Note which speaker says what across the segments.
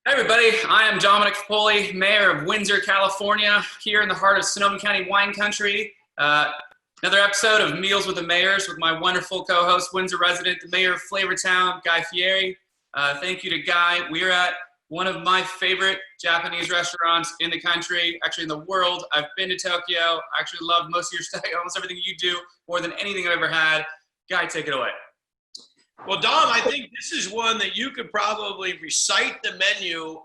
Speaker 1: Hi everybody, I am Dominic Foppoli, Mayor of Windsor, California, here in the heart of Sonoma County wine country. Another episode of Meals with the Mayors with my wonderful co-host, Windsor resident, the Mayor of Flavortown, Guy Fieri. Thank you to Guy. We're at one of my favorite Japanese restaurants in the country, actually in the world. I've been to Tokyo. I actually love most of your stuff, almost everything you do, more than anything I've ever had. Guy, take it away.
Speaker 2: Well, Dom, I think this is one that you could probably recite the menu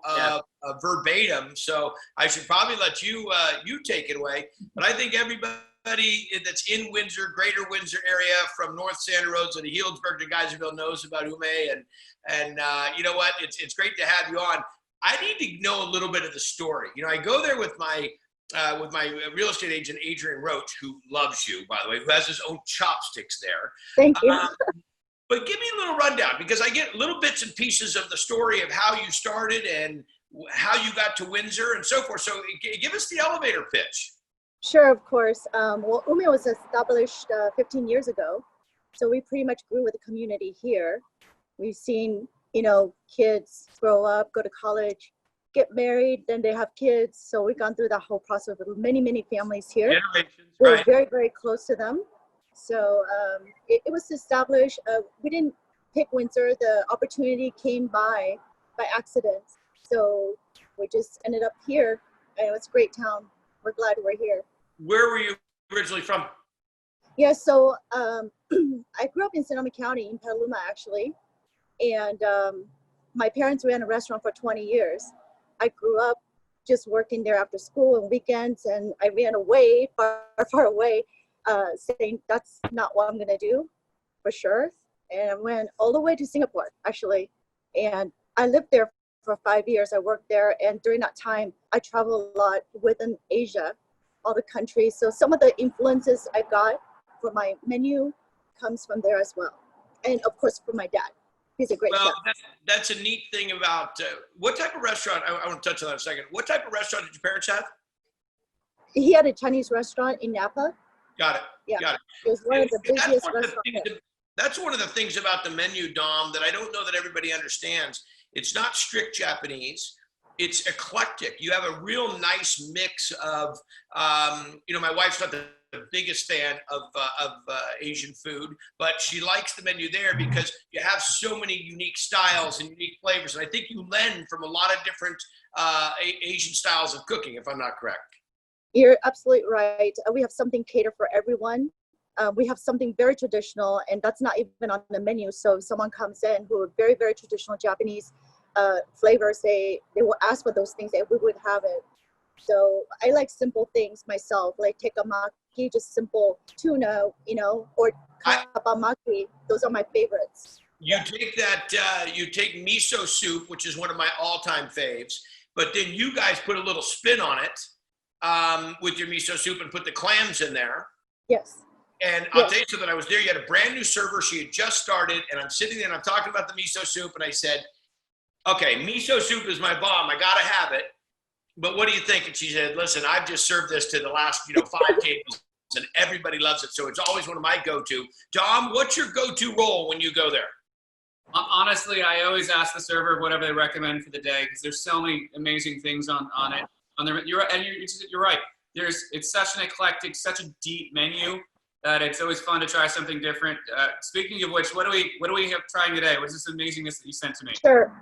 Speaker 2: verbatim. So I should probably let you take it away. But I think everybody that's in Windsor, Greater Windsor area, from North Santa Rosa to Healdsburg to Geyserville knows about Ume. And you know what? It's great to have you on. I need to know a little bit of the story. You know, I go there with my real estate agent, Adrian Roach, who loves you, by the way, who has his own chopsticks there.
Speaker 3: Thank you.
Speaker 2: But give me a little rundown, because I get little bits and pieces of the story of how you started and how you got to Windsor and so forth. So give us the elevator pitch.
Speaker 3: Sure, of course. Well, Ume was established 15 years ago. So we pretty much grew with the community here. We've seen, kids grow up, go to college, get married, then they have kids. So we've gone through that whole process with many, many families here.
Speaker 2: Generations,
Speaker 3: We're
Speaker 2: right.
Speaker 3: very, very close to them. So it was established. We didn't pick Windsor. The opportunity came by accident. So we just ended up here, and it was a great town. We're glad we're here.
Speaker 2: Where were you originally from?
Speaker 3: Yeah, so I grew up in Sonoma County, in Petaluma, actually. And my parents ran a restaurant for 20 years. I grew up just working there after school and weekends, and I ran away, far, far away. Saying that's not what I'm gonna do, for sure. And I went all the way to Singapore, actually. And I lived there for 5 years. I worked there, and during that time, I traveled a lot within Asia, all the countries. So some of the influences I got for my menu comes from there as well. And of course, from my dad. He's a great chef.
Speaker 2: That's a neat thing about, what type of restaurant, I want to touch on that in a second. What type of restaurant did your parents have?
Speaker 3: He had a Chinese restaurant in Napa.
Speaker 2: Got it.
Speaker 3: Yeah.
Speaker 2: Got it.
Speaker 3: It was one of the busiest restaurants.
Speaker 2: That's one of the things about the menu, Dom, that I don't know that everybody understands. It's not strict Japanese. It's eclectic. You have a real nice mix of, my wife's not the biggest fan of Asian food, but she likes the menu there because you have so many unique styles and unique flavors. And I think you lend from a lot of different Asian styles of cooking, if I'm not correct.
Speaker 3: You're absolutely right. We have something catered for everyone. We have something very traditional, and that's not even on the menu. So if someone comes in who are very, very traditional Japanese flavors, they will ask for those things, and we would have it. So I like simple things myself, like tekamaki, just simple tuna, or kabamaki. Those are my favorites.
Speaker 2: You take that, you take miso soup, which is one of my all-time faves, but then you guys put a little spin on it. With your miso soup and put the clams in there.
Speaker 3: Yes.
Speaker 2: And I'll tell you something, I was there, you had a brand new server, she had just started, and I'm sitting there and I'm talking about the miso soup, and I said, okay, miso soup is my bomb, I gotta have it, but what do you think? And she said, listen, I've just served this to the last 5 tables, and everybody loves it, so it's always one of my go-to. Dom, what's your go-to roll when you go there?
Speaker 1: Honestly, I always ask the server whatever they recommend for the day, because there's so many amazing things on it. You're right. It's such an eclectic, such a deep menu that it's always fun to try something different. Speaking of which, what do we have trying today? What's this amazingness that you sent to me?
Speaker 3: Sure.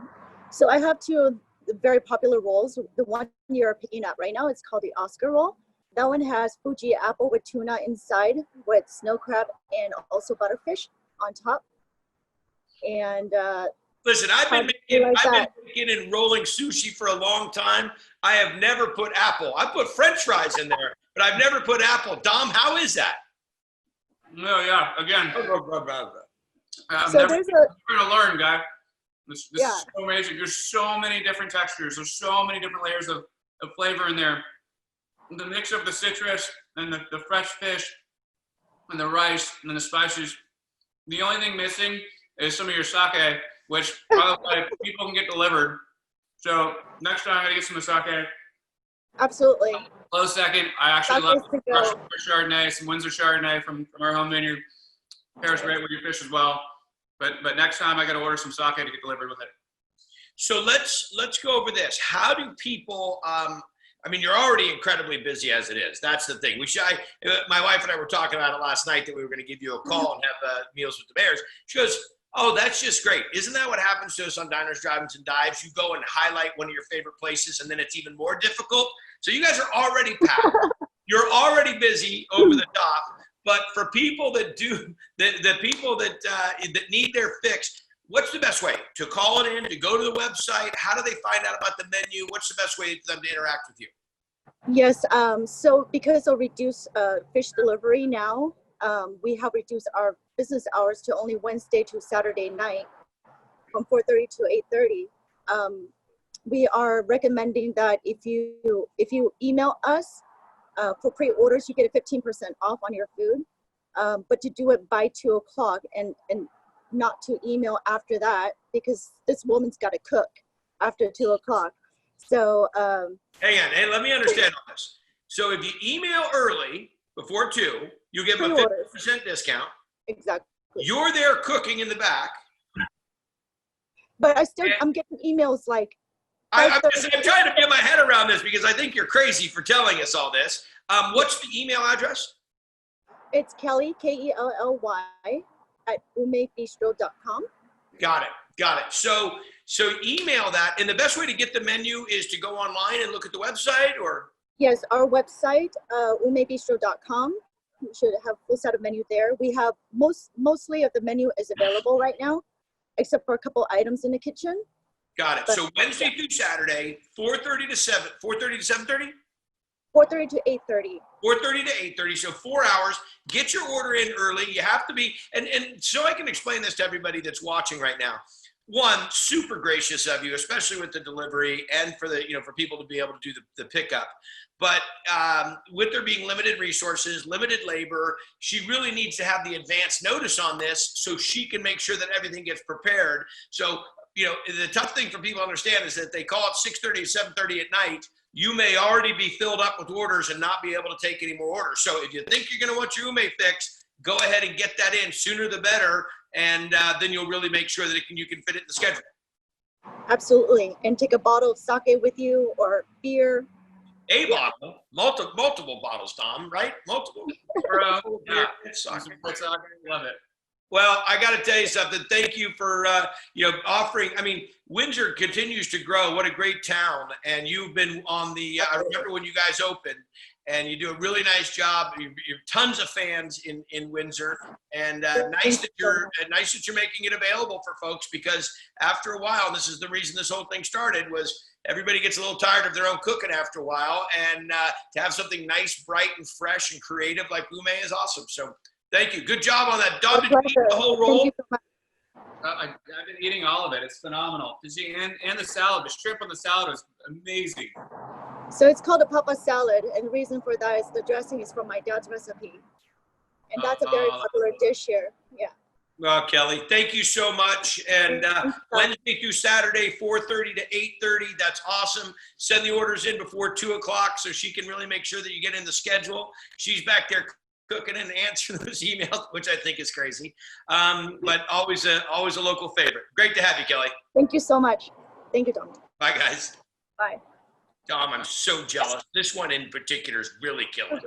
Speaker 3: So I have two very popular rolls. The one you're picking up right now is called the Oscar roll. That one has Fuji apple with tuna inside, with snow crab and also butterfish on top. And
Speaker 2: listen, I've been making and rolling sushi for a long time. I have never put apple. I put French fries in there, but I've never put apple. Dom, how is that?
Speaker 1: No, yeah. Again,
Speaker 3: so
Speaker 1: I'm going to learn, guy. This is so amazing. There's so many different textures. There's so many different layers of flavor in there. The mix of the citrus and the fresh fish and the rice and the spices. The only thing missing is some of your sake, which, by the way, people can get delivered. So next time I'm going to get some sake.
Speaker 3: Absolutely.
Speaker 1: Close second. I actually love Russian Chardonnay, some Windsor Chardonnay from our home vineyard. Pairs great with your fish as well. But next time I got to order some sake to get delivered with it.
Speaker 2: So let's go over this. How do people? I mean, you're already incredibly busy as it is. That's the thing. My wife and I were talking about it last night that we were going to give you a call and have meals with the Mayors. She goes, "Oh, that's just great. Isn't that what happens to us on Diners, Drive-ins, and Dives? You go and highlight one of your favorite places, and then it's even more difficult." So you guys are already packed. You're already busy over the top. But for people that that need their fix, what's the best way to call it in, to go to the website? How do they find out about the menu? What's the best way for them to interact with you?
Speaker 3: Yes, so because of reduced fish delivery now, we have reduced our business hours to only Wednesday to Saturday night from 4:30 to 8:30. We are recommending that if you email us for pre-orders, you get a 15% off on your food, but to do it by 2 o'clock and not to email after that, because this woman's got to cook after 2 o'clock. So
Speaker 2: hang on, hey, let me understand all this. So if you email early before 2, you give them a 50% discount.
Speaker 3: Exactly.
Speaker 2: You're there cooking in the back.
Speaker 3: But I'm getting emails like.
Speaker 2: I'm trying to get my head around this because I think you're crazy for telling us all this. What's the email address?
Speaker 3: It's Kelly, Kelly, at umebistro.com.
Speaker 2: Got it. So email that, and the best way to get the menu is to go online and look at the website, or?
Speaker 3: Yes, our website, umebistro.com. We should have a full set of menu there. We have mostly of the menu is available right now, except for a couple items in the kitchen.
Speaker 2: Got it. So Wednesday through Saturday, 4:30 to 7:30?
Speaker 3: 4:30 to 8:30.
Speaker 2: 4:30 to 8:30, so 4 hours. Get your order in early. You have to be, and so I can explain this to everybody that's watching right now. One, super gracious of you, especially with the delivery and for for people to be able to do the pickup. But with there being limited resources, limited labor, she really needs to have the advance notice on this so she can make sure that everything gets prepared. So, the tough thing for people to understand is that they call it 6:30 to 7:30 at night. You may already be filled up with orders and not be able to take any more orders. So if you think you're going to want your Ume fix, go ahead and get that in sooner the better. And then you'll really make sure that you can fit it in the schedule.
Speaker 3: Absolutely. And take a bottle of sake with you or beer.
Speaker 2: Bottle, multiple bottles, Tom, right? Multiple.
Speaker 1: Yeah. Love it.
Speaker 2: Well, I got to tell you something. Thank you for, offering. I mean, Windsor continues to grow. What a great town. And you've been on I remember when you guys opened, and you do a really nice job. You have tons of fans in Windsor, and nice that you're making it available for folks, because after a while, this is the reason this whole thing started, was everybody gets a little tired of their own cooking after a while, and to have something nice, bright, and fresh and creative like Ume is awesome. So thank you. Good job on that. Dom, did you eat the whole roll?
Speaker 3: Thank you so much.
Speaker 1: I've been eating all of it. It's phenomenal. And the salad, the shrimp on the salad was amazing.
Speaker 3: So it's called a papa salad, and the reason for that is the dressing is from my dad's recipe, and that's a very popular dish here. Yeah.
Speaker 2: Well, Kelly, thank you so much. And Wednesday through Saturday, 4:30 to 8:30. That's awesome. Send the orders in before 2 o'clock so she can really make sure that you get in the schedule. She's back there cooking and answering those emails, which I think is crazy. But always a local favorite. Great to have you, Kelly.
Speaker 3: Thank you so much. Thank you, Tom.
Speaker 2: Bye, guys.
Speaker 3: Bye.
Speaker 2: Tom, I'm so jealous. This one in particular is really killing.